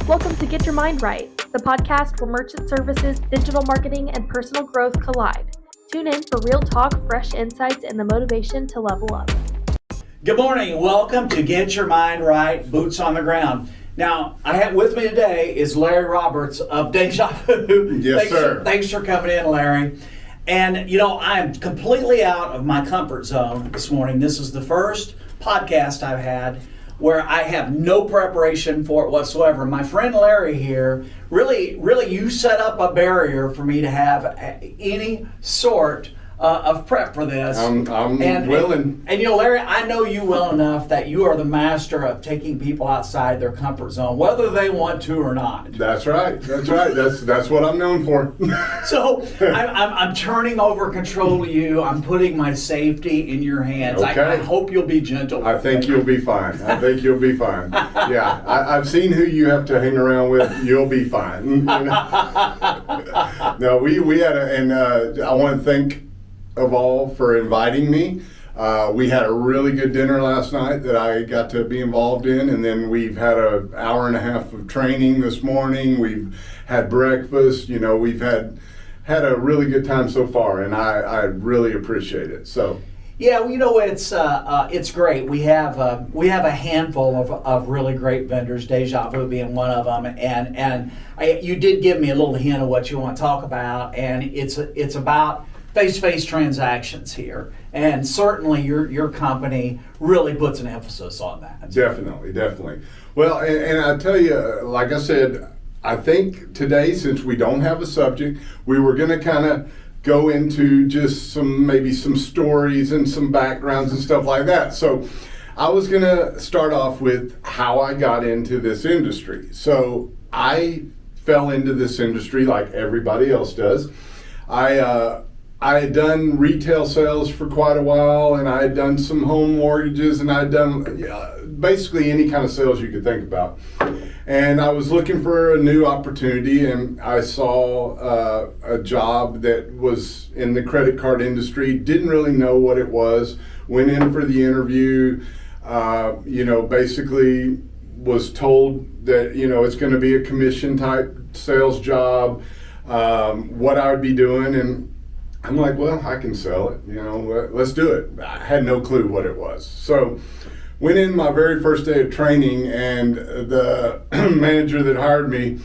Welcome to Get Your Mind Right, the podcast where merchant services, digital marketing, and personal growth collide. Tune in for real talk, fresh insights, and the motivation to level up. Good morning. Welcome to Get Your Mind Right, Boots on the Ground. Now, I have with me today is Larry Roberts of Deja Vu. Yes, sir. Thanks for coming in, Larry. And, you know, I'm completely out of my comfort zone this morning. This is the first podcast I've had where I have no preparation for it whatsoever. My friend Larry here, really, you set up a barrier for me to have any sort of prep for this. I'm willing. And you know, Larry, I know you well enough that you are the master of taking people outside their comfort zone, whether they want to or not. That's right. That's what I'm known for. So I'm turning over control to you. I'm putting my safety in your hands. Okay. I hope you'll be gentle. I think you'll be fine. Yeah, I've seen who you have to hang around with. You'll be fine. No, we had I want to thank Evolve for inviting me. We had a really good dinner last night that I got to be involved in, and then we've had an hour and a half of training this morning. We've had breakfast. You know, we've had a really good time so far, and I really appreciate it. So. Yeah, well, you know, it's great. We have a handful of really great vendors, Deja Vu being one of them, and you did give me a little hint of what you want to talk about, and it's about face-to-face transactions here, and certainly your company really puts an emphasis on that. Definitely. Well, and I tell you, like I said, I think today, since we don't have a subject, we were going to kind of go into just maybe some stories and some backgrounds and stuff like that. So I was going to start off with how I got into this industry. So I fell into this industry like everybody else does. I had done retail sales for quite a while, and I had done some home mortgages, and I had done basically any kind of sales you could think about. And I was looking for a new opportunity, and I saw a job that was in the credit card industry. Didn't really know what it was. Went in for the interview. Basically was told that it's going to be a commission type sales job. What I would be doing, and I'm like, well, I can sell it, let's do it. I had no clue what it was. So went in my very first day of training, and the manager that hired me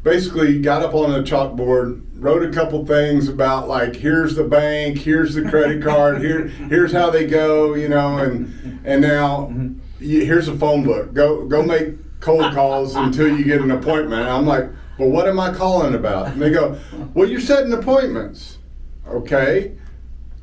basically got up on a chalkboard, wrote a couple things about like, here's the bank, here's the credit card, here's how they go, and now here's a phone book. Go make cold calls until you get an appointment. And I'm like, well, what am I calling about? And they go, well, you're setting appointments. Okay,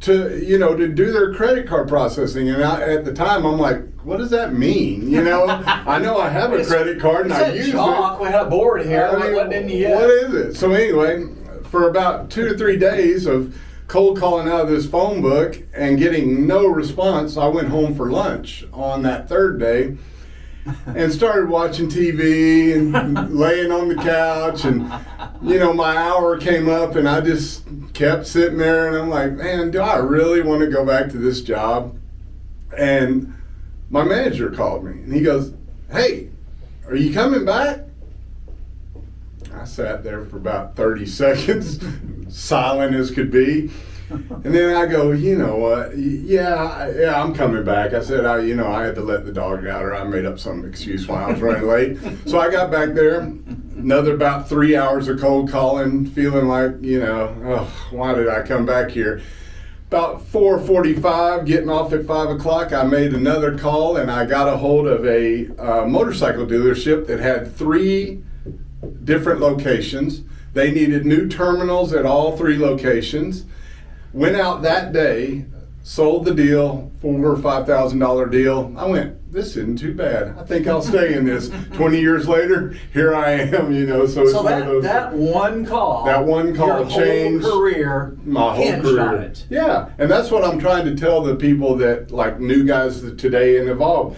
to do their credit card processing, and at the time I'm like, what does that mean? I know I have a credit card and I use it. We had a board here. What is it? So anyway, for about 2 to 3 days of cold calling out of this phone book and getting no response, I went home for lunch on that third day and started watching TV and laying on the couch, and my hour came up and I just kept sitting there, and I'm like, man, do I really want to go back to this job? And my manager called me and he goes, hey, are you coming back? I sat there for about 30 seconds, silent as could be. And then I go, you know what? Yeah, I'm coming back. I said, I had to let the dog out, or I made up some excuse while I was running late. So I got back there, another about 3 hours of cold calling, feeling like, why did I come back here? About 4:45, getting off at 5 o'clock, I made another call, and I got a hold of a motorcycle dealership that had 3 different locations. They needed new terminals at all 3 locations. Went out that day, sold the deal, $4,000 or $5,000 deal. I went, this isn't too bad. I think I'll stay in this. 20 years later, here I am, So it's one of those. That one call your changed changed my whole career. On it. Yeah, and that's what I'm trying to tell the people that, like new guys today in Evolve.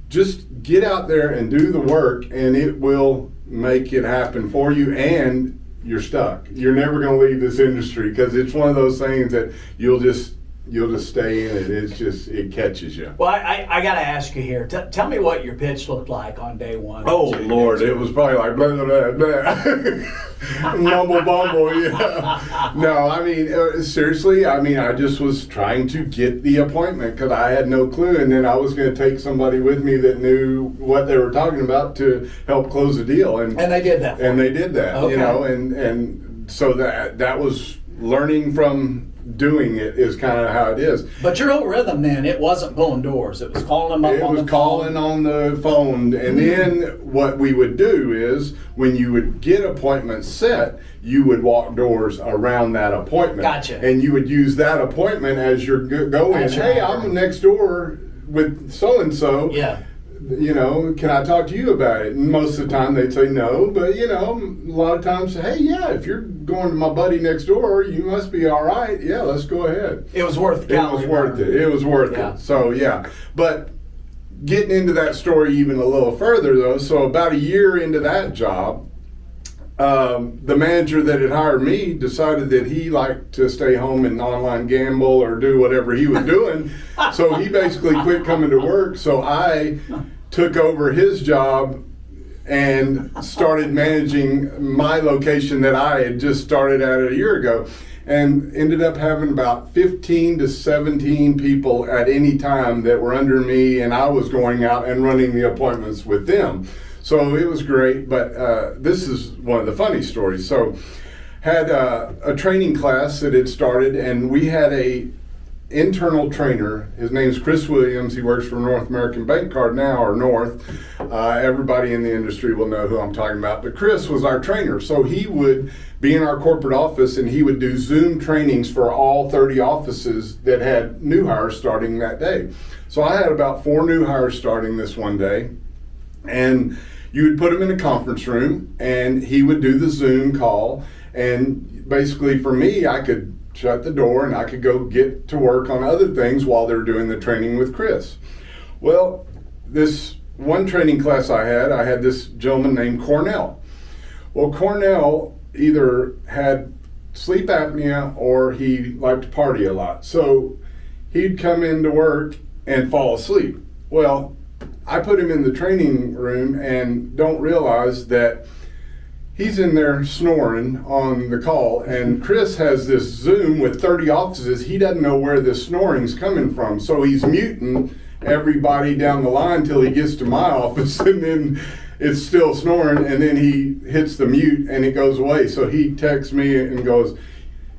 Just get out there and do the work, and it will make it happen for you, and you're stuck. You're never going to leave this industry, because it's one of those things that you'll just you'll just stay in it. It's just, it catches you. Well, I got to ask you here. Tell me what your pitch looked like on day one. Oh, Lord, it was probably like blah, blah, blah, blah. Mumble bumble, yeah. No, I mean, seriously, I mean, I just was trying to get the appointment because I had no clue. And then I was going to take somebody with me that knew what they were talking about to help close the deal. And they did that. And they did that, okay. you know, and so that was learning from doing it is kind of how it is. But your whole rhythm then, it wasn't pulling doors. It was calling them up on the phone. It was calling on the phone. And then what we would do is when you would get appointments set, you would walk doors around that appointment. Gotcha. And you would use that appointment as you're going. Hey, I'm next door with so-and-so. Yeah. You know, can I talk to you about it? And most of the time they'd say no, but you know, a lot of times, hey, yeah, if you're going to my buddy next door, you must be all right. Yeah, let's go ahead. It was worth the calorie burn. It was worth it. So yeah, but getting into that story even a little further though, so about a year into that job, the manager that had hired me decided that he liked to stay home and online gamble or do whatever he was doing. So he basically quit coming to work. So I took over his job and started managing my location that I had just started at a year ago, and ended up having about 15 to 17 people at any time that were under me, and I was going out and running the appointments with them. So it was great, but this is one of the funny stories. So had a training class that had started, and we had a internal trainer. His name's Chris Williams. He works for North American Bank Card now, or North. Everybody in the industry will know who I'm talking about. But Chris was our trainer. So he would be in our corporate office, and he would do Zoom trainings for all 30 offices that had new hires starting that day. So I had about 4 new hires starting this one day. And you would put him in a conference room, and he would do the Zoom call. And basically for me, I could shut the door and I could go get to work on other things while they're doing the training with Chris. Well, this one training class I had this gentleman named Cornell. Well, Cornell either had sleep apnea or he liked to party a lot. So he'd come into work and fall asleep. Well, I put him in the training room and don't realize that he's in there snoring on the call, and Chris has this Zoom with 30 offices. He doesn't know where this snoring's coming from, so he's muting everybody down the line till he gets to my office, and then it's still snoring, and then he hits the mute and it goes away. So he texts me and goes,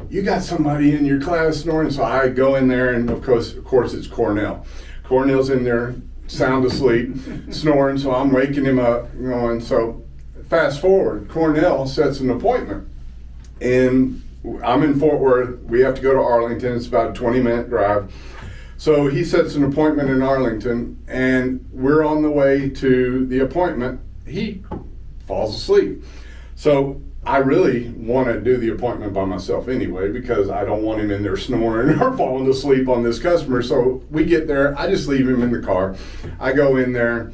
"You got somebody in your class snoring?" So I go in there, and of course it's Cornell. Cornell's in there sound asleep, snoring, so I'm waking him up, you know, and so fast forward, Cornell sets an appointment, and I'm in Fort Worth. We have to go to Arlington. It's about a 20-minute drive. So he sets an appointment in Arlington, and we're on the way to the appointment. He falls asleep. So I really want to do the appointment by myself anyway, because I don't want him in there snoring or falling asleep on this customer. So we get there. I just leave him in the car. I go in there,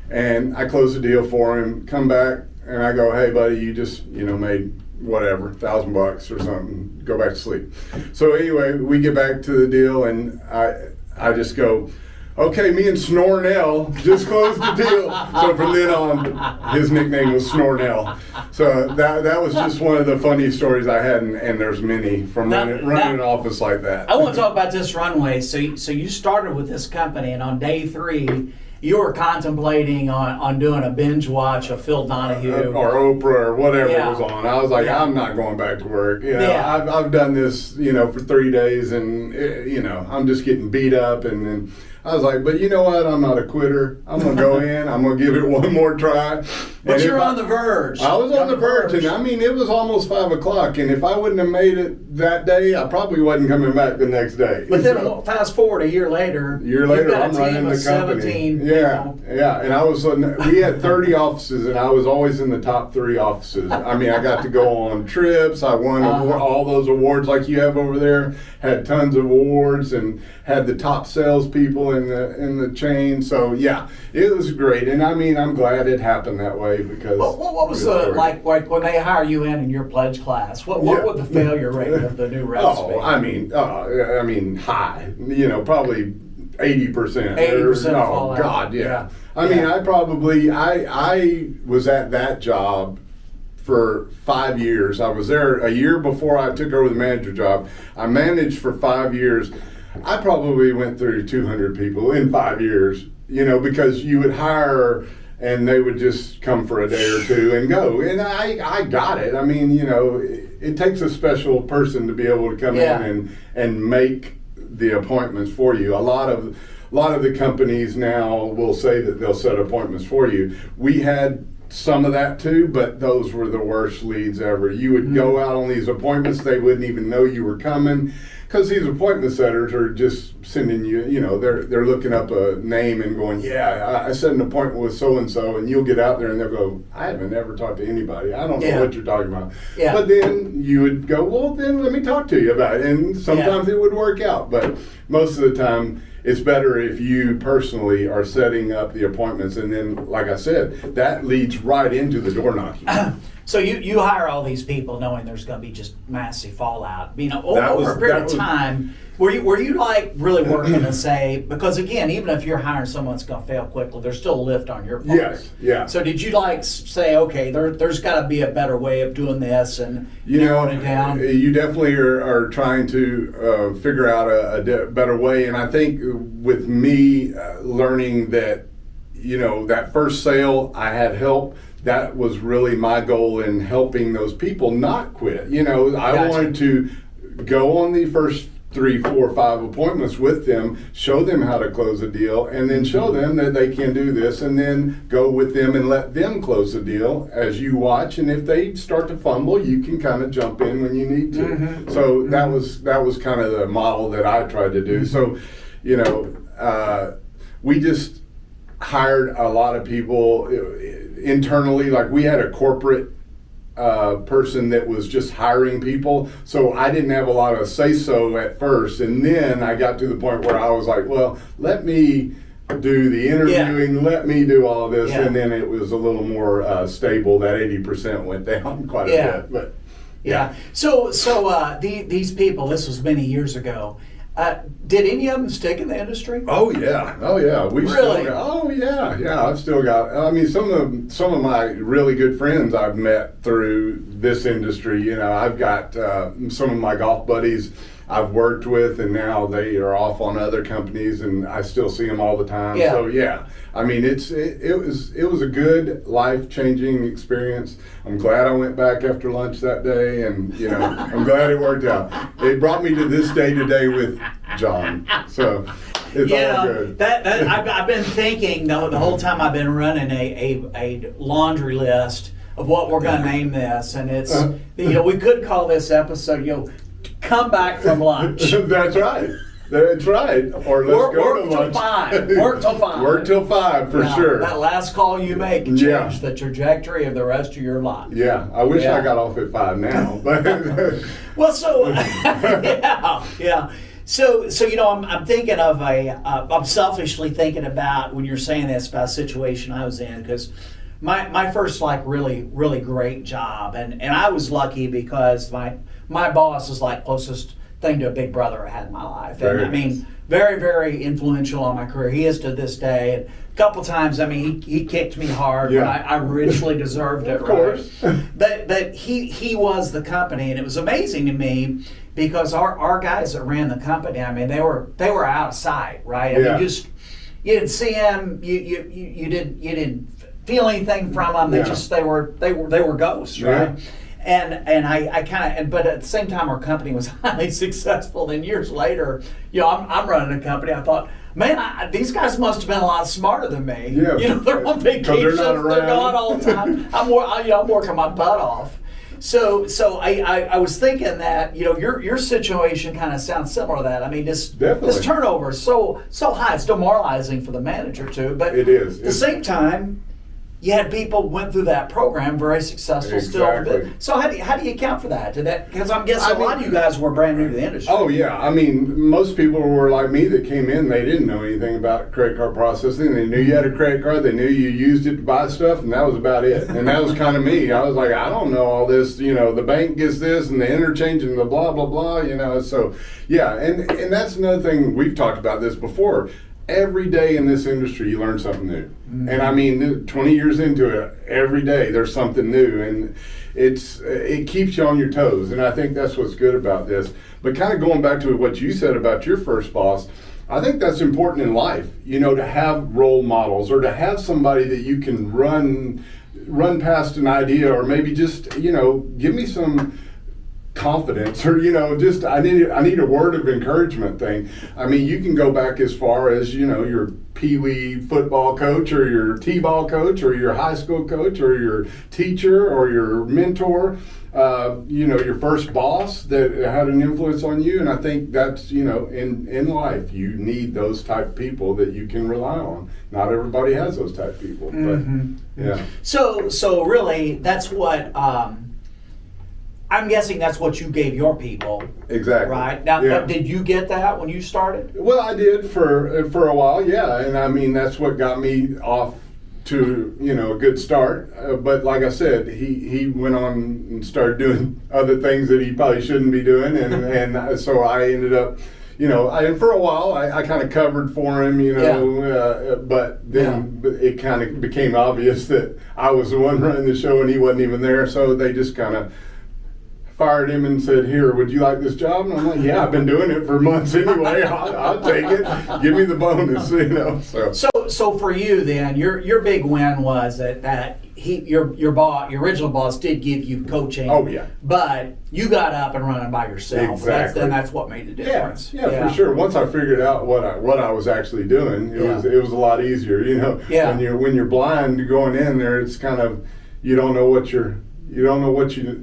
and I close the deal for him, come back, and I go, "Hey, buddy, you just, made whatever, $1,000 or something. Go back to sleep." So anyway, we get back to the deal, and I just go, "Okay, me and Snornell just closed the deal." So from then on, his nickname was Snornell. So that was just one of the funny stories I had, and there's many from running an office like that. I want to talk about this runway. So you started with this company, and on day 3, you were contemplating on doing a binge watch of Phil Donahue or Oprah or whatever was on. I was like, I'm not going back to work. I've done this, for 3 days, and I'm just getting beat up, and then I was like, but you know what? I'm not a quitter. I'm gonna go in. I'm gonna give it one more try. But you're on the verge. I was on the verge, and I mean, it was almost 5 o'clock, and if I wouldn't have made it that day, I probably wasn't coming back the next day. But then fast forward a year later, I'm running the company. Yeah, and we had 30 offices, and I was always in the top 3 offices. I mean, I got to go on trips. I won all those awards like you have over there. Had tons of awards, and had the top salespeople in the chain. So yeah, it was great, and I mean, I'm glad it happened that way because. What was like when they hire you in your pledge class? What would the failure rate of the new reps be? I mean, high. Probably 80%. 80% Oh fall out. God, yeah. I mean, I was at that job for 5 years. I was there a year before I took over the manager job. I managed for 5 years. I probably went through 200 people in 5 years, because you would hire and they would just come for a day or two and go. And I got it. I mean, it takes a special person to be able to come in and make the appointments for you. A lot of the companies now will say that they'll set appointments for you. We had some of that too, but those were the worst leads ever. You would go out on these appointments, they wouldn't even know you were coming, because these appointment setters are just sending you, they're looking up a name and going, I set an appointment with so-and-so, and you'll get out there and they'll go, I haven't ever talked to anybody. I don't know what you're talking about. Yeah. But then you would go, well, then let me talk to you about it. And sometimes it would work out, but most of the time, it's better if you personally are setting up the appointments, and then, like I said, that leads right into the door knocking. So you hire all these people knowing there's going to be just massive fallout. Over a period of time, were you like really working to say, because again, even if you're hiring someone that's going to fail quickly, there's still a lift on your part. Yes, yeah. So did you say, okay, there's got to be a better way of doing this and narrowing it down? You definitely are trying to figure out a better way, and I think with me learning that, that first sale, I had help. That was really my goal in helping those people not quit. I wanted to go on the first 3, 4, 5 appointments with them, show them how to close a deal, and then show them that they can do this, and then go with them and let them close the deal as you watch. And if they start to fumble, you can kind of jump in when you need to. Mm-hmm. So that was kind of the model that I tried to do. So, we just hired a lot of people internally. Like, we had a corporate person that was just hiring people, so I didn't have a lot of say-so at first, and then I got to the point where I was like, well, let me do the interviewing, let me do all of this, and then it was a little more stable. That 80% went down quite a bit, but So these people, this was many years ago. Did any of them stick in the industry? Oh yeah. We really? I've still got. I mean, some of my really good friends I've met through this industry. I've got some of my golf buddies I've worked with, and now they are off on other companies, and I still see them all the time. Yeah. So I mean, it was a good life-changing experience. I'm glad I went back after lunch that day, and I'm glad it worked out. It brought me to this day today with John. So it's all good. I've been thinking the whole time I've been running a laundry list of what we're going to name this, and it's we could call this episode come back from lunch. That's right. Or let's go to lunch. Work till 5. Work till 5 for sure. That last call you make can change the trajectory of the rest of your life. Yeah, I wish I got off at 5 now. But well, so So I'm thinking of I'm selfishly thinking about, when you're saying this, about a situation I was in, because my first really great job, and I was lucky because my boss is like closest thing to a big brother I had in my life. Very, very influential on my career. He is to this day. And a couple times, he kicked me hard, but I richly deserved it. Of course. But he was the company, and it was amazing to me because our guys that ran the company, they were out of sight, right? You didn't see them, you didn't feel anything from them. They were ghosts, right? Yeah. And I kind of, but at the same time, our company was highly successful. Then years later, I'm running a company. I thought, man, these guys must have been a lot smarter than me. Yeah. They're on vacation, they're gone all the time. I'm working my butt off. So I was thinking that your situation kind of sounds similar to that. This turnover is so high. It's demoralizing for the manager too. But it is. At the same time, you had people went through that program, very successful Exactly. still. So how do you account for that? Because I'm guessing a lot of you guys were brand new to the industry. Oh yeah, I mean, most people were like me that came in. They didn't know anything about credit card processing. They knew you had a credit card. They knew you used it to buy stuff, and that was about it. And that was kind of me. I was like, I don't know all this. The bank gets this, and the interchange, and the blah blah blah. So yeah, and that's another thing, we've talked about this before. Every day in this industry, you learn something new. Mm-hmm. And I mean, 20 years into it, every day there's something new, and it keeps you on your toes. And I think that's what's good about this. But kind of going back to what you said about your first boss, I think that's important in life, to have role models, or to have somebody that you can run past an idea, or maybe just, give me some confidence, or just I need a word of encouragement thing. I mean, you can go back as far as your pee-wee football coach, or your t-ball coach, or your high school coach, or your teacher, or your mentor, your first boss that had an influence on you. And I think that's in life you need those type of people that you can rely on. Not everybody has those type of people, but yeah. So really, that's what. I'm guessing that's what you gave your people. Exactly. Right? Now, did you get that when you started? Well, I did for a while, yeah. And I mean, that's what got me off to, a good start. But like I said, he went on and started doing other things that he probably shouldn't be doing. And so I ended up, for a while, I kind of covered for him, but then it kind of became obvious that I was the one running the show and he wasn't even there. So they just kind of fired him and said, "Here, would you like this job?" And I'm like, "Yeah, I've been doing it for months anyway. I'll take it. Give me the bonus." So for you then, your big win was that your original boss did give you coaching. Oh yeah. But you got up and running by yourself. Exactly. That's what made the difference. Yeah, for sure. Once I figured out what I was actually doing, it was a lot easier. Yeah. When you're blind going in there, it's kind of you don't know what you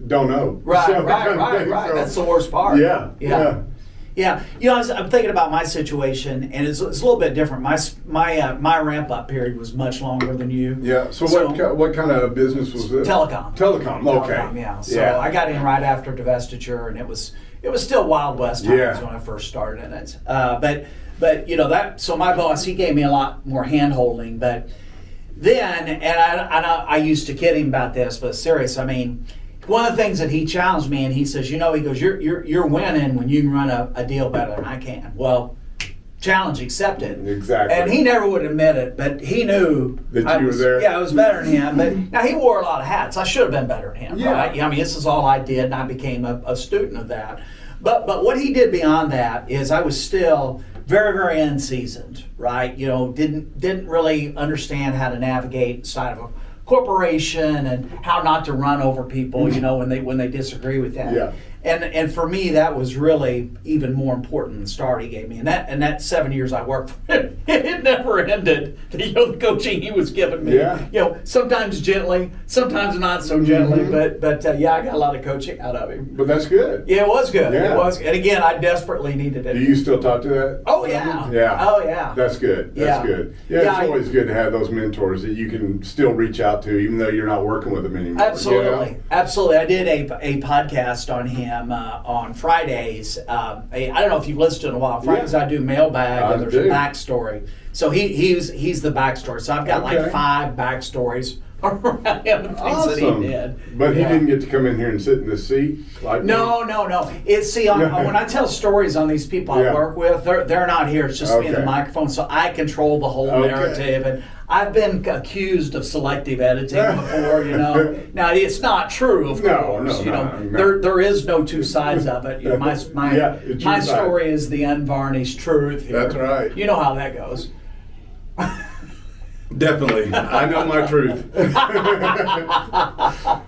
don't know. Right. So, that's the worst part. Yeah. I'm thinking about my situation, and it's a little bit different. My ramp up period was much longer than you. Yeah. So what kind of business was this? Telecom. Okay. Yeah. So I got in right after divestiture, and it was still Wild West times when I first started in it. But so my boss, he gave me a lot more hand holding, but. Then, and I used to kid him about this, but serious. I mean, one of the things that he challenged me, and he says, he goes, you're winning when you can run a deal better than I can. Well, challenge accepted. Exactly. And he never would admit it, but he knew that you were there. Yeah, I was better than him. But now he wore a lot of hats. I should have been better than him. Yeah. Right? I mean, this is all I did, and I became a student of that. But what he did beyond that is I was still very, very unseasoned, right? Didn't really understand how to navigate inside of a corporation and how not to run over people, when they disagree with that. Yeah. And for me, that was really even more important than the start he gave me. And that 7 years I worked for him, it never ended. The coaching he was giving me. Yeah. Sometimes gently, sometimes not so gently, but I got a lot of coaching out of him. But that's good. Yeah, it was good. Yeah. It was. And again, I desperately needed it. Do you still talk to that? Oh yeah. Yeah. Oh yeah. That's good. That's good. Yeah, it's always good to have those mentors that you can still reach out to, even though you're not working with them anymore. Absolutely. Absolutely. I did a podcast on him on Fridays. I don't know if you've listened to it in a while. Fridays I do mailbag, and there's a backstory. So he's the backstory. So I've got like 5 backstories around him and things that he did. But he didn't get to come in here and sit in the seat like No. When I tell stories on these people I work with, they're not here. It's just me and the microphone, so I control the whole narrative. And I've been accused of selective editing before, Now it's not true, of course. No. There is no two sides of it. My story is the unvarnished truth here. That's right. You know how that goes. Definitely. I know my truth.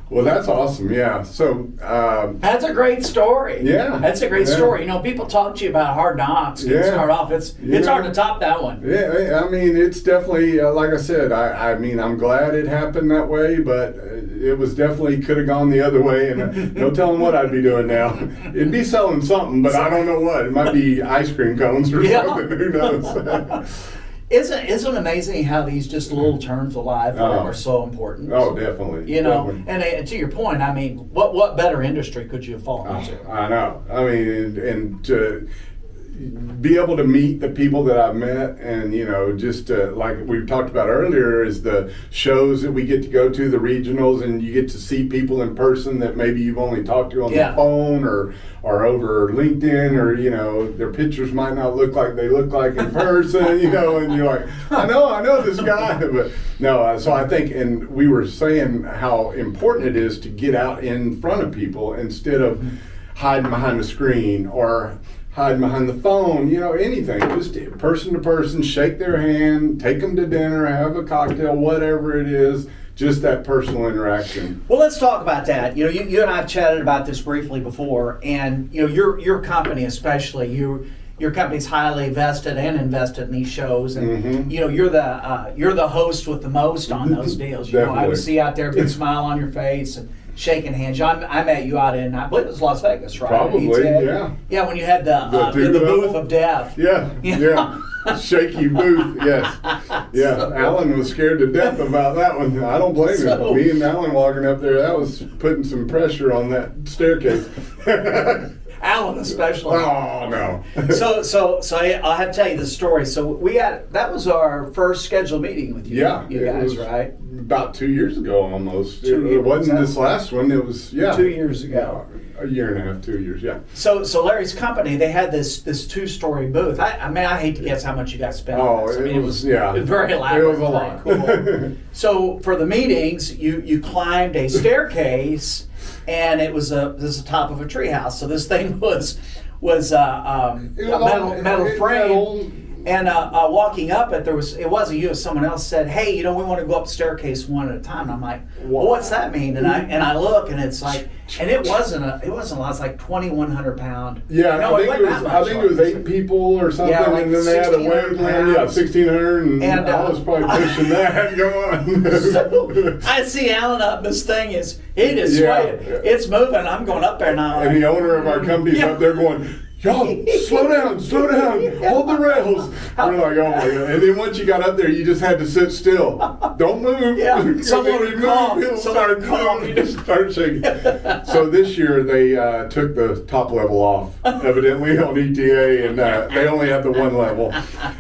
Well, that's awesome. Yeah. So that's a great story. Yeah. That's a great story. People talk to you about hard knocks. Start off. It's hard to top that one. Yeah. I mean, it's definitely like I said. I mean, I'm glad it happened that way, but it was definitely could have gone the other way, and no telling what I'd be doing now. It'd be selling something, but I don't know what. It might be ice cream cones or something. Who knows? Isn't it amazing how these just little turns of life are so important? Oh, definitely. You know, definitely. and to your point, I mean, what better industry could you have fallen into? I know. I mean, and to be able to meet the people that I've met, and just like we talked about earlier, is the shows that we get to go to, the regionals, and you get to see people in person that maybe you've only talked to on the phone or over LinkedIn, or their pictures might not look like they look like in person, and you're like, I know this guy, but no. So I think, and we were saying how important it is to get out in front of people instead of hiding behind the screen or hiding behind the phone, anything. Just person to person, shake their hand, take them to dinner, have a cocktail, whatever it is, just that personal interaction. Well, let's talk about that. You and I have chatted about this briefly before, and your company especially, your company's highly vested and invested in these shows, and you're the host with the most on those deals. I would see out there a big smile on your face and shaking hands. I met you out in, I believe it was Las Vegas, right? Probably, yeah. Yeah, when you had the booth of death. Yeah. Shaky booth, yes. Yeah, Alan was scared to death about that one. I don't blame him. Me and Alan walking up there, that was putting some pressure on that staircase. Alan especially. Oh, no. So I'll have to tell you the story. So that was our first scheduled meeting with you. Yeah, you guys, right? About 2 years ago, almost. It wasn't this last one. It was 2 years ago. A year and a half, 2 years. Yeah. So Larry's company, they had this 2-story booth. I mean, I hate to guess how much you guys spent. Oh, on this. it was very elaborate. It was a lot. Cool. So for the meetings, you climbed a staircase. And it was the top of a treehouse. So this thing was a metal frame. And walking up it, it wasn't you, someone else said, "Hey, we want to go up the staircase one at a time." And I'm like, "Well, what's that mean?" And I look, and it's like, and it wasn't a lot. It's like 2,100 pound. Yeah, I think it was 8 people or something, like and then they had a weight line. Yeah, 1,600, and I was probably pushing that. Go on. So I see Alan up. This thing is swaying. It's moving. I'm going up there now. And the owner of our company's up there going, "Y'all, slow down, hold the rails." We're like, oh my God. And then once you got up there, you just had to sit still. Don't move. Yeah, someone would cough. He'll start shaking. So this year, they took the top level off, evidently, on ETA, and they only had the one level.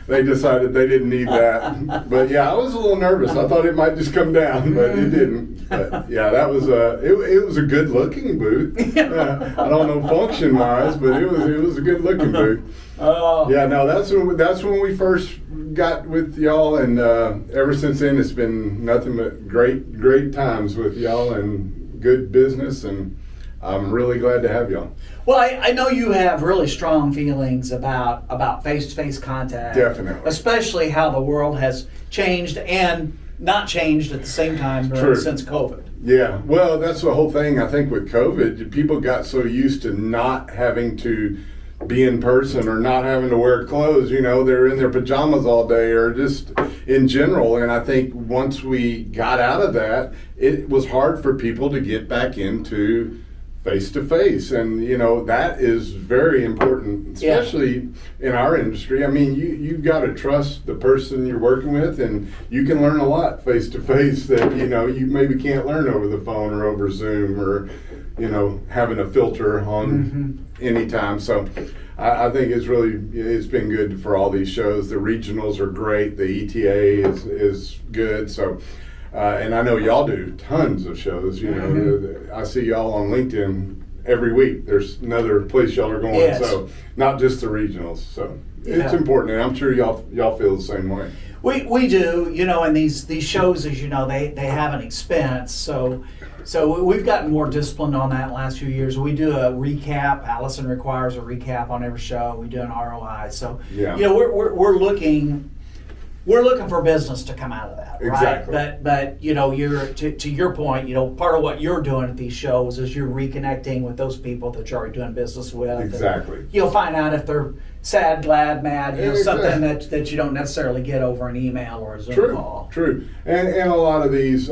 They decided they didn't need that. But yeah, I was a little nervous. I thought it might just come down, but it didn't. But yeah, that was it was a good looking booth. I don't know function-wise, but it was a good looking booth. Oh. Yeah, no, that's when we first got with y'all, and ever since then it's been nothing but great times with y'all and good business, and I'm really glad to have y'all. Well, I know you have really strong feelings about face-to-face contact. Definitely. Especially how the world has changed and not changed at the same time since COVID. Yeah, well, that's the whole thing. I think with COVID, people got so used to not having to be in person or not having to wear clothes. They're in their pajamas all day or just in general. And I think once we got out of that, it was hard for people to get back into face-to-face, and that is very important, especially in our industry. I mean, you've got to trust the person you're working with, and you can learn a lot face-to-face that you maybe can't learn over the phone or over Zoom or having a filter on anytime. So I think it's been good for all these shows. The regionals are great. The ETA is good. So. And I know y'all do tons of shows. I see y'all on LinkedIn every week. There's another place y'all are going. Yes. So not just the regionals. So it's important, and I'm sure y'all feel the same way. We do. And these shows, as you know, they have an expense. So we've gotten more disciplined on that in the last few years. We do a recap. Allison requires a recap on every show. We do an ROI. So we're looking for business to come out of that, right? Exactly. But you're to your point. Part of what you're doing at these shows is you're reconnecting with those people that you're already doing business with. Exactly. And you'll find out if they're sad, glad, mad. Exactly. Something that you don't necessarily get over an email or a Zoom call. True. And a lot of these.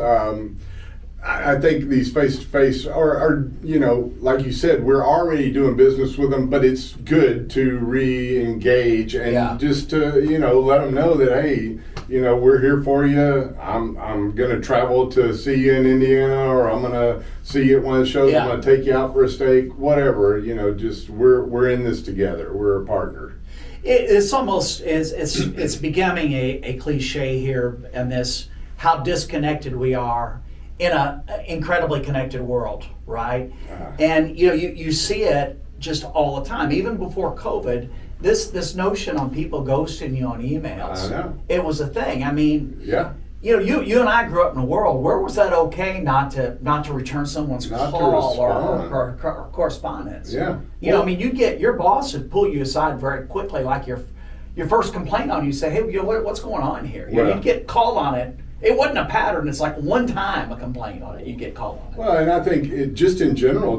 I think these face-to-face are, like you said, we're already doing business with them, but it's good to re-engage and just to, let them know that, hey, we're here for you. I'm going to travel to see you in Indiana, or I'm going to see you at one of the shows. I'm going to take you out for a steak, whatever, just we're in this together. We're a partner. It's almost, it's becoming a cliche here in this, how disconnected we are in an incredibly connected world, right? And you see it just all the time. Even before COVID, this notion on people ghosting you on emails, I know. it was a thing. I mean, Yeah. You and I grew up in a world where was that okay not to return someone's call or correspondence? Yeah. You get your boss would pull you aside very quickly, like your first complaint on you, say, hey, what's going on here? You'd get called on it. It wasn't a pattern. It's like one time a complaint on it, you get called on it. Well, and I think just in general,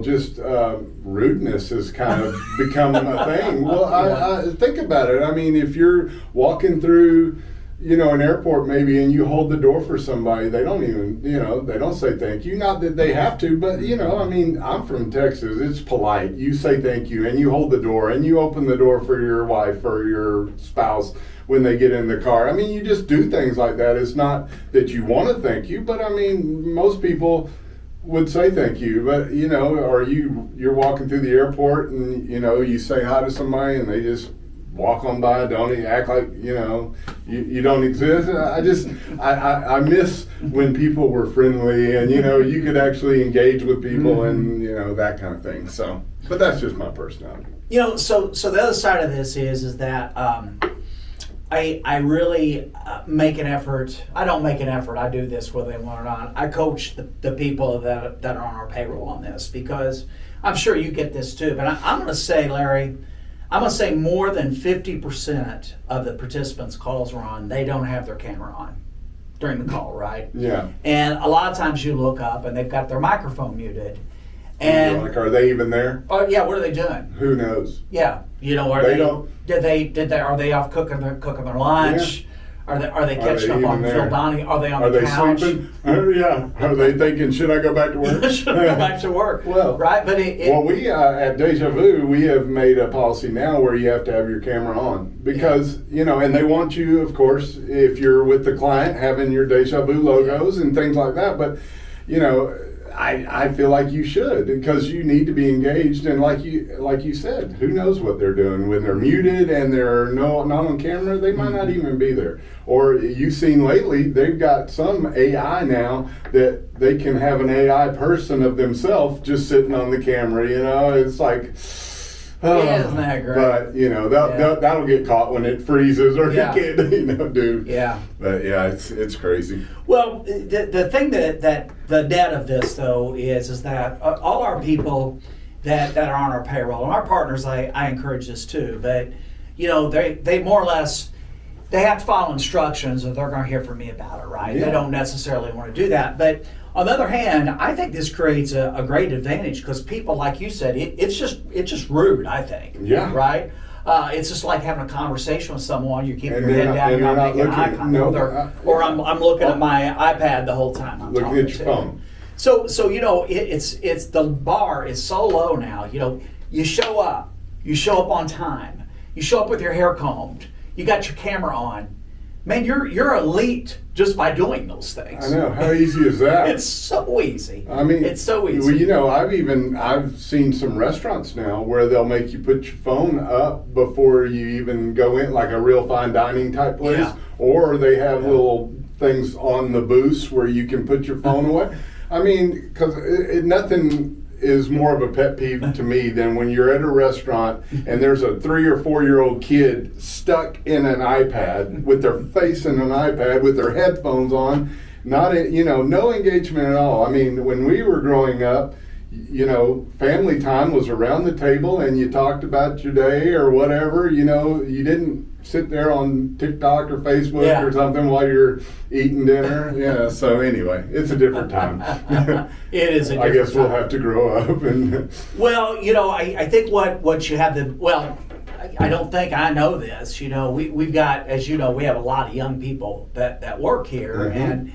rudeness has kind of become a thing. Well, I think about it. I mean, if you're walking through, an airport maybe, and you hold the door for somebody, they don't even, they don't say thank you. Not that they have to, but, I'm from Texas. It's polite. You say thank you, and you hold the door, and you open the door for your wife or your spouse when they get in the car. I mean, you just do things like that. It's not that you want to thank you, but I mean, most people would say thank you. But, or you're walking through the airport and, you say hi to somebody and they just walk on by, don't even act like, you don't exist. I miss when people were friendly and, you could actually engage with people and, that kind of thing. So, but that's just my personality. So the other side of this is that, I really make an effort. I don't make an effort. I do this whether they want or not. I coach the people that are on our payroll on this, because I'm sure you get this too. But I'm going to say, Larry, more than 50% of the participants' calls are on, they don't have their camera on during the call, right? Yeah. And a lot of times you look up and they've got their microphone muted. And are they even there? Oh yeah, what are they doing? Who knows? Yeah, are they off cooking their lunch? Yeah. Are they catching up on Phil Donnie? Are they on the couch? Sleeping? Yeah. Are they thinking, should I go back to work? Should I go back to work? Well, right. But we at Deja Vu, we have made a policy now where you have to have your camera on because and they want you, of course, if you're with the client, having your Deja Vu logos and things like that. But I feel like you should, because you need to be engaged, and like you said, who knows what they're doing when they're muted and they're not on camera? They might not even be there. Or you've seen lately, they've got some AI now that they can have an AI person of themselves just sitting on the camera. It's like. Isn't that great? But that'll get caught when it freezes or you can't do. Yeah. But it's crazy. Well, the thing that the net of this though is that all our people that are on our payroll and our partners, I encourage this too. But they more or less, they have to follow instructions or they're going to hear from me about it, right? Yeah. They don't necessarily want to do that, but. On the other hand, I think this creates a great advantage because people, like you said, it's just rude, I think. Yeah. Right? It's just like having a conversation with someone. You're keeping your head down, you're you're not making eye contact. or I'm looking at my iPad the whole time I'm looking talking at your phone. So it's the bar is so low now. You show up on time. You show up with your hair combed. You got your camera on. Man, you're elite just by doing those things. I know. How easy is that? It's so easy. I mean, it's so easy. Well, I've seen some restaurants now where they'll make you put your phone up before you even go in, like a real fine dining type place. Yeah. Or they have little things on the booths where you can put your phone away. I mean, because nothing is more of a pet peeve to me than when you're at a restaurant and there's a 3 or 4 year old kid stuck in an iPad with their face in an iPad with their headphones on, no engagement at all. I mean, when we were growing up, family time was around the table and you talked about your day or whatever. You didn't sit there on TikTok or Facebook or something while you're eating dinner. Yeah. So anyway, it's a different time. It is a different time. I guess we'll have to grow up and. Well, I think what you have I don't think I know this. We've got, as we have a lot of young people that work here, and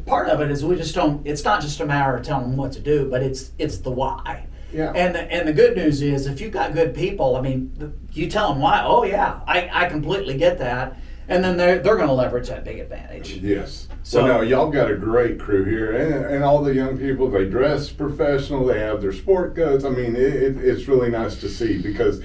part of it is we just don't. It's not just a matter of telling them what to do, but it's the why. Yeah. And the good news is, if you've got good people, I mean, you tell them why. Oh yeah, I completely get that, and then they're going to leverage that big advantage. Yes. So no, y'all got a great crew here, and all the young people, they dress professional. They have their sport coats. I mean, it's really nice to see, because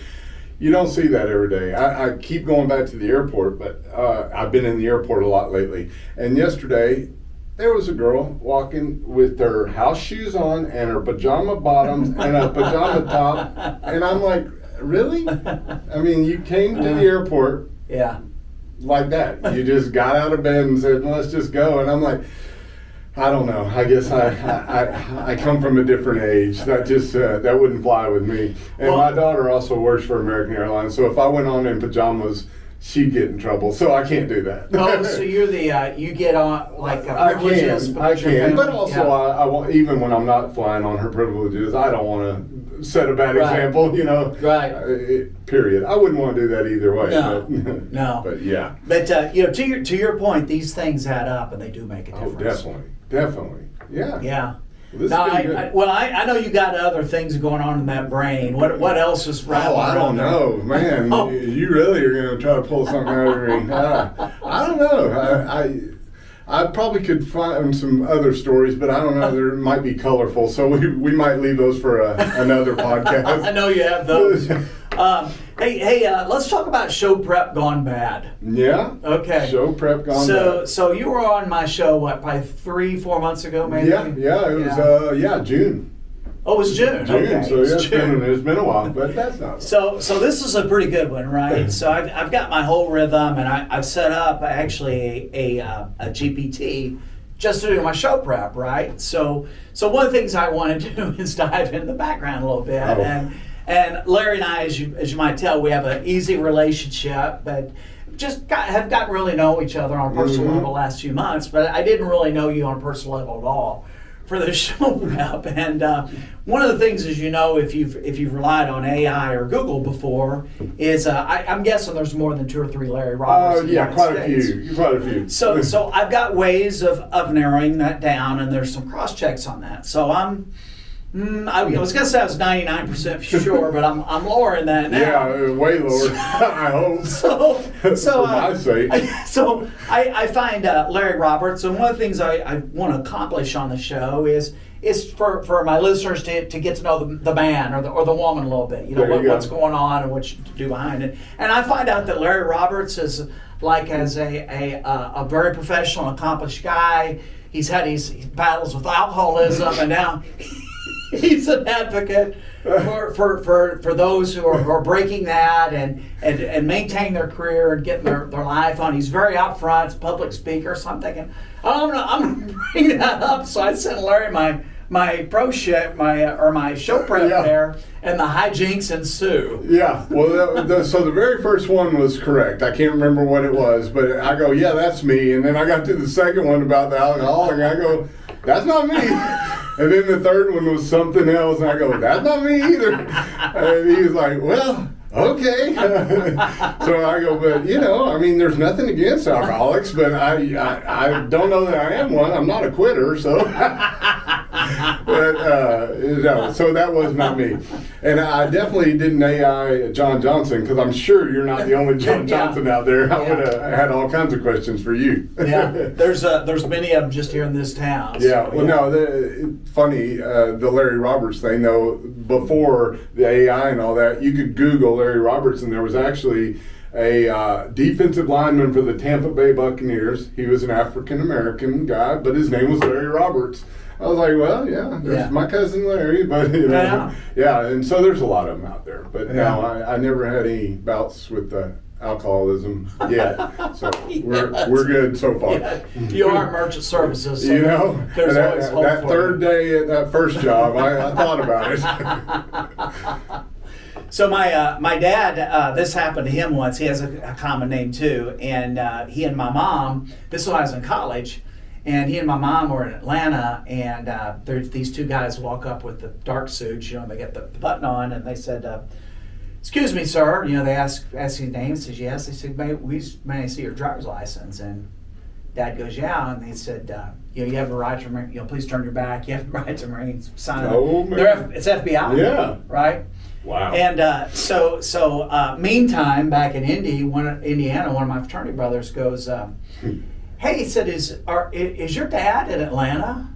you don't see that every day. I keep going back to the airport, but I've been in the airport a lot lately. And yesterday, there was a girl walking with her house shoes on and her pajama bottoms and a pajama top. And I'm like, really? I mean, you came to the airport like that. You just got out of bed and said, let's just go. And I'm like, I don't know. I guess I come from a different age. That just that wouldn't fly with me. And my daughter also works for American Airlines, so if I went on in pajamas, she'd get in trouble. So I can't do that. Oh, so you're the you get on like privileges. I can, but also I want, even when I'm not flying on her privileges, I don't want to set a bad example. Right. Period. I wouldn't want to do that either way. No. But, No. But yeah. But to your point, these things add up and they do make a difference. Oh, definitely. Yeah. Yeah. Well, now, I know you got other things going on in that brain. What else is rattling? Oh, I don't know, man. You really are going to try to pull something out of me. I don't know. I probably could find some other stories, but I don't know. They might be colorful, so we might leave those for another podcast. I know you have those. Hey, let's talk about show prep gone bad. Yeah. Okay. Show prep gone bad. So you were on my show, probably 3-4 months ago, maybe? Yeah, it was June. Oh, it was June. Okay. So it's been a while, but that's not. So this is a pretty good one, right? So I've got my whole rhythm, and I've set up actually a GPT just to do my show prep, right? So one of the things I want to do is dive in the background a little bit, and Larry and I, as you might tell, we have an easy relationship, but just have gotten to really know each other on a personal level the last few months. But I didn't really know you on a personal level at all for the show prep. And one of the things, as you know, if you've relied on AI or Google before, is I'm guessing there's more than 2 or 3 Larry Roberts. Quite a few. So I've got ways of narrowing that down, and there's some cross checks on that. So I was going to say I was 99% sure, but I'm lowering that now. Yeah, way lower. I hope. So my sake. So I find Larry Roberts, and one of the things I want to accomplish on the show is for my listeners to get to know the man or the woman a little bit. What's going on and what you do behind it. And I find out that Larry Roberts is as a very professional, accomplished guy. He's had his battles with alcoholism, and now he's an advocate for those who are breaking that and maintain their career and getting their life on. He's very upfront, public speaker. So I'm thinking, I'm gonna bring that up. So I sent Larry my pro shit, my show prep there, and the hijinks ensue. Yeah, well, so the very first one was correct. I can't remember what it was, but I go, yeah, that's me. And then I got to the second one about the alcoholic, and I go, that's not me. And then the third one was something else, and I go, that's not me either. And he was like, well, okay. So I go, but there's nothing against alcoholics, but I don't know that I am one. I'm not a quitter, so. But so that was not me. And I definitely didn't AI John Johnson, because I'm sure you're not the only John Johnson out there. I would have had all kinds of questions for you. Yeah, there's many of them just here in this town. Yeah, funny, the Larry Roberts thing, though, before the AI and all that, you could Google Larry Roberts, and there was actually a defensive lineman for the Tampa Bay Buccaneers. He was an African-American guy, but his name was Larry Roberts. I was like, well, there's my cousin Larry, but and so there's a lot of them out there. But no, I never had any bouts with alcoholism yet, so we're good so far. Yeah, you are merchant services, so there's always hope. That third day at that first job, I thought about it. So my dad, this happened to him once. He has a common name too, and he and my mom. This was when I was in college. And he and my mom were in Atlanta, and these 2 guys walk up with the dark suits. They get the button on, and they said, "Excuse me, sir." They ask his name. He says, "Yes." They said, "May I see your driver's license?" And Dad goes, yeah. And they said, you have the right to remain, please turn your back. You have the right to remain silent. Oh, man. It's FBI. Yeah. Right? Wow. And so meantime, back in Indiana, one of my fraternity brothers goes, hey, he said, is your dad in Atlanta?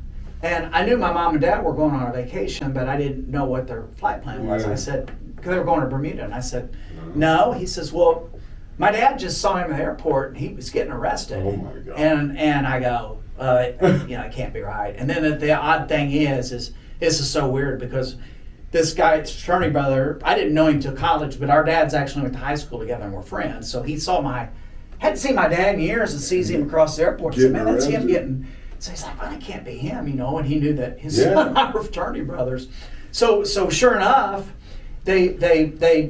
And I knew my mom and dad were going on a vacation, but I didn't know what their flight plan was. Yeah. I said, because they were going to Bermuda. And I said, no. He says, well, my dad just saw him at the airport and he was getting arrested. Oh, my God. And I go, it can't be right. And then the odd thing is this is so weird because this guy's fraternity brother, I didn't know him till college, but our dads actually went to high school together and were friends. So he hadn't seen my dad in years and sees him across the airport. He said, man, that's him getting. So he's like, well, it can't be him, and he knew that his son and I were fraternity brothers. So sure enough, they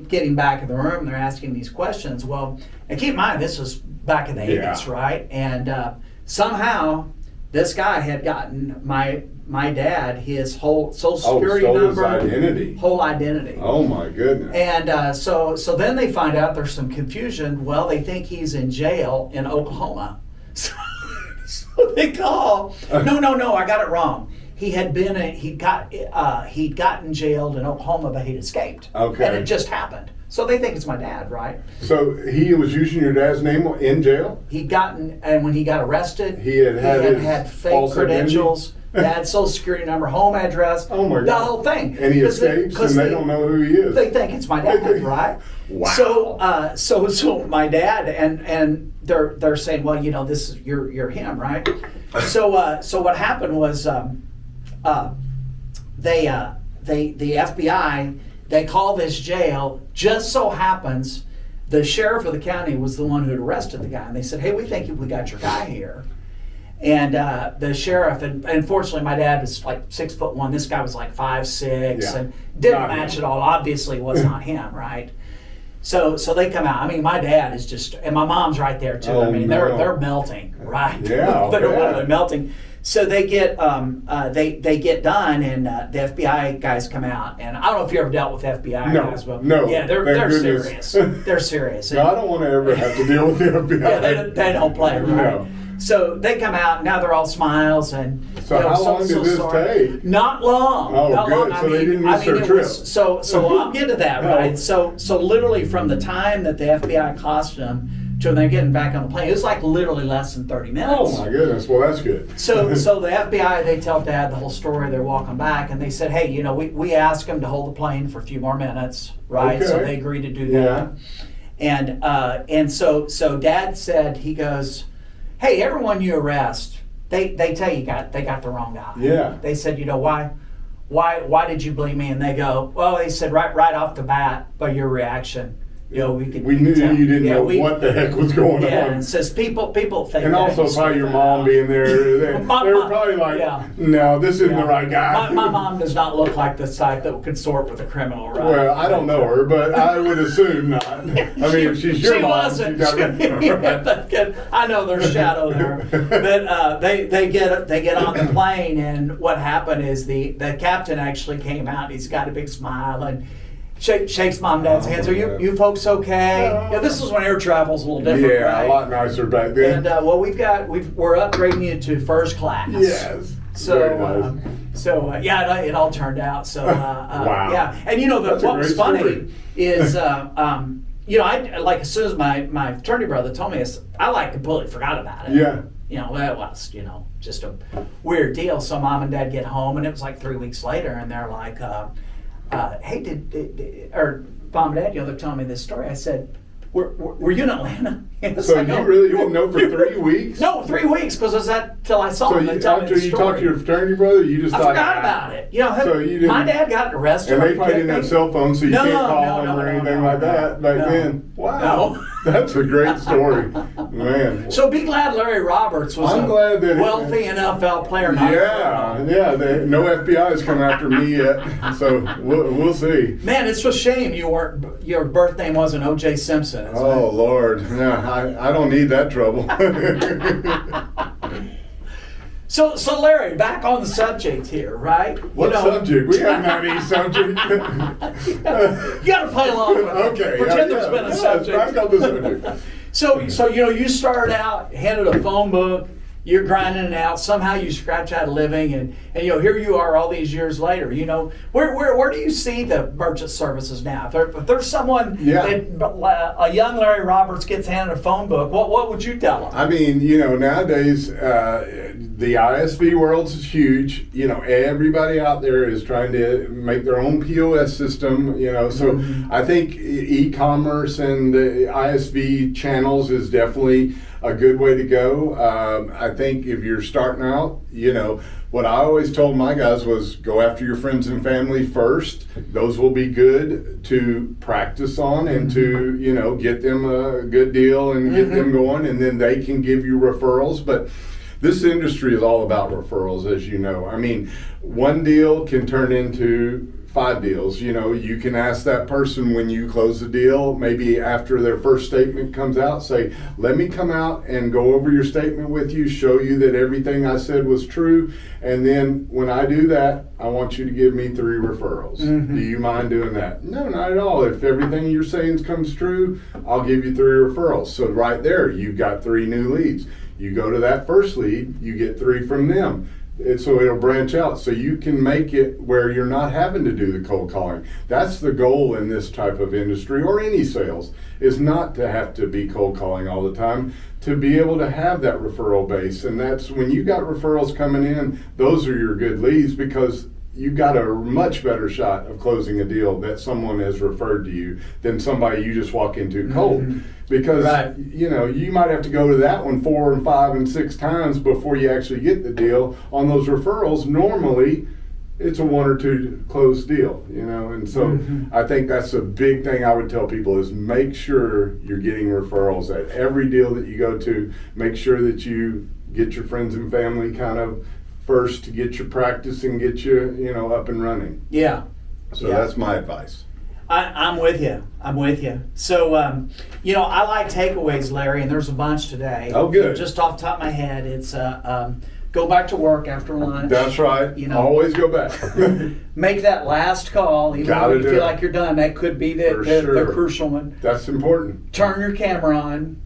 get him back in the room. They're asking these questions. Well, and keep in mind, this was back in the 80s, right? And somehow this guy had gotten my dad his whole Social Security number, whole identity. Oh my goodness! And so then they find out there's some confusion. Well, they think he's in jail in Oklahoma. So they call. No, I got it wrong. He had been he'd gotten jailed in Oklahoma, but he'd escaped. Okay. And it just happened. So they think it's my dad, right? So he was using your dad's name in jail? He'd gotten, and when he got arrested, he had fake credentials, dad's Social Security number, home address, oh my God, the whole thing. And he escapes, and they don't know who he is. They think it's my dad, right? Wow. So my dad and they're saying, well, this is you're him, right? So what happened was the FBI. They call this jail. Just so happens, the sheriff of the county was the one who had arrested the guy, and they said, "Hey, we think we got your guy here." And the sheriff, and unfortunately, my dad was like 6'1". This guy was like 5'6", and didn't match at all. Obviously, was not him, right? So they come out. I mean, my dad is just, and my mom's right there too. I mean, they're melting, right? Yeah, they're melting. So they get they get done, and the FBI guys come out, and I don't know if you ever dealt with FBI guys, but yeah, they're serious. They're serious. No, I don't want to ever have to deal with the FBI. Yeah, they don't play, right? No. So they come out. Now they're all smiles, and so how long did this take? Not long. Oh, not good. long. So they didn't miss their trip. So I'll get to that, right? So literally from the time that the FBI accosted them to when they're getting back on the plane, it was like literally less than 30 minutes. Oh my goodness! Well, that's good. So the FBI, they tell Dad the whole story. They're walking back, and they said, "Hey, we asked them to hold the plane for a few more minutes, right?" Okay. So they agreed to do that. And so Dad said, he goes, "Hey, everyone you arrest, they tell you they got the wrong guy." Yeah. They said, why did you believe me? And they go, well, they said right off the bat by your reaction. We knew you didn't know what the heck was going on. Yeah, and it says people think. And also probably your mom being there, they were probably like, no, this isn't the right guy. My mom does not look like the type that would consort with a criminal, right? Well, I don't know her, but I would assume not. I mean, if she's your mom, wasn't. I know there's shadow there. But they get on the plane, and what happened is the captain actually came out. He's got a big smile and shakes Mom and Dad's hands. Are you folks okay? Yeah, this is when air travel's a little different, right? A lot nicer back then. And we're upgrading you to first class. Yes. So it all turned out. So wow. Yeah, and what was funny is I like as soon as my fraternity brother told me this, I completely forgot about it. Yeah. It was just a weird deal. So Mom and Dad get home, and it was like 3 weeks later, and they're like, hey, or Mom and Dad, they're telling me this story. I said, were you in Atlanta? So you really didn't know for 3 weeks? No, 3 weeks, because it was that till I saw him. So after you talked to your fraternity brother, you just thought, forgot about it. So you didn't, my dad got arrested. And they probably didn't have cell phones, so you can't call them or anything like that back then. Wow. That's a great story. Man. So be glad Larry Roberts was a wealthy NFL player. No FBI has come after me yet, so we'll see. Man, it's a shame your birth name wasn't O.J. Simpson. Oh, Lord. Yeah, I don't need that trouble. So Larry, back on the subject here, right? What subject? We haven't had any subject. You got to play along with it. Okay. Pretend there's been a subject. Back on the subject. So you started out, handed a phone book, you're grinding it out. Somehow you scratch out a living, and here you are all these years later. Where do you see the merchant services now? If there's someone that a young Larry Roberts gets handed a phone book, what would you tell them? I mean, nowadays the ISV world is huge. Everybody out there is trying to make their own POS system. So I think e-commerce and the ISV channels is definitely a good way to go. I think if you're starting out, what I always told my guys was go after your friends and family first. Those will be good to practice on and to, get them a good deal and get them going, and then they can give you referrals. But this industry is all about referrals, as you know. I mean, one deal can turn into 5 deals. You can ask that person when you close the deal, maybe after their first statement comes out, say, let me come out and go over your statement with you, show you that everything I said was true. And then when I do that, I want you to give me 3 referrals. Do you mind doing that? No, not at all. If everything you're saying comes true, I'll give you 3 referrals. So right there, you've got 3 new leads. You go to that first lead, you get 3 from them. So it'll branch out, so you can make it where you're not having to do the cold calling. That's the goal in this type of industry, or any sales, is not to have to be cold calling all the time, to be able to have that referral base. And that's when you got referrals coming in, those are your good leads, because you've got a much better shot of closing a deal that someone has referred to you than somebody you just walk into cold. Because you might have to go to that one 4 and 5 and 6 times before you actually get the deal. On those referrals, normally it's a 1 or 2 closed deal, and so I think that's a big thing I would tell people is make sure you're getting referrals at every deal that you go to. Make sure that you get your friends and family kind of first to get your practice and get you, up and running. Yeah. So that's my advice. I'm with you. So, I like takeaways, Larry, and there's a bunch today. Oh, good. Just off the top of my head, it's go back to work after lunch. That's right. Always go back. Make that last call, even when you feel like you're done. That could be the crucial one. That's important. Turn your camera on.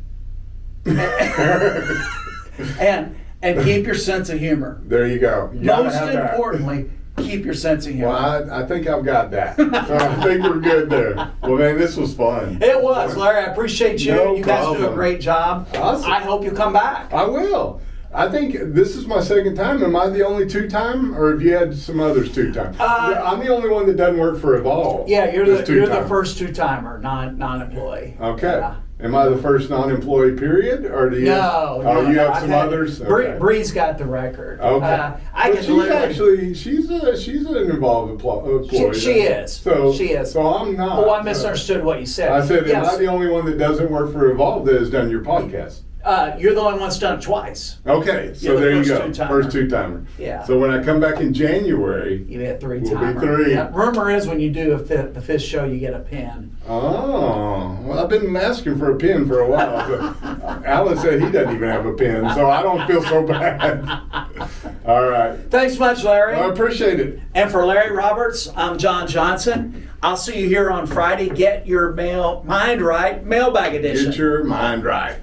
and keep your sense of humor. There you go. Most importantly, keep your sense of humor. Well, I think I've got that. So I think we're good there. Well, man, this was fun. It was, Larry. I appreciate you. No you guys problem. do a great job. Awesome. I hope you come back. I will. I think this is my 2nd time. Am I the only 2-time, or have you had some others 2-time? I'm the only one that doesn't work for Evolve. Yeah, you're the first 2-timer, non-employee. Okay. Yeah. Am I the first non-employee period, or do you? No. You have some others. Okay. Bree's got the record. Okay. She's an involved employee. She is. She is. So I'm not. Oh, I misunderstood what you said. I said, am I the only one that doesn't work for Evolve that has done your podcast? You're the only one that's done it twice. Okay, so there you go. First 2-timer. Yeah. So when I come back in January, you get 3-timer. We'll be 3. Yeah. Rumor is when you do the 5th show, you get a pin. Oh, well, I've been asking for a pin for a while. But Alan said he doesn't even have a pin, so I don't feel so bad. All right. Thanks much, Larry. I appreciate it. And for Larry Roberts, I'm John Johnson. I'll see you here on Friday. Get your mind right, mailbag edition. Get your mind right.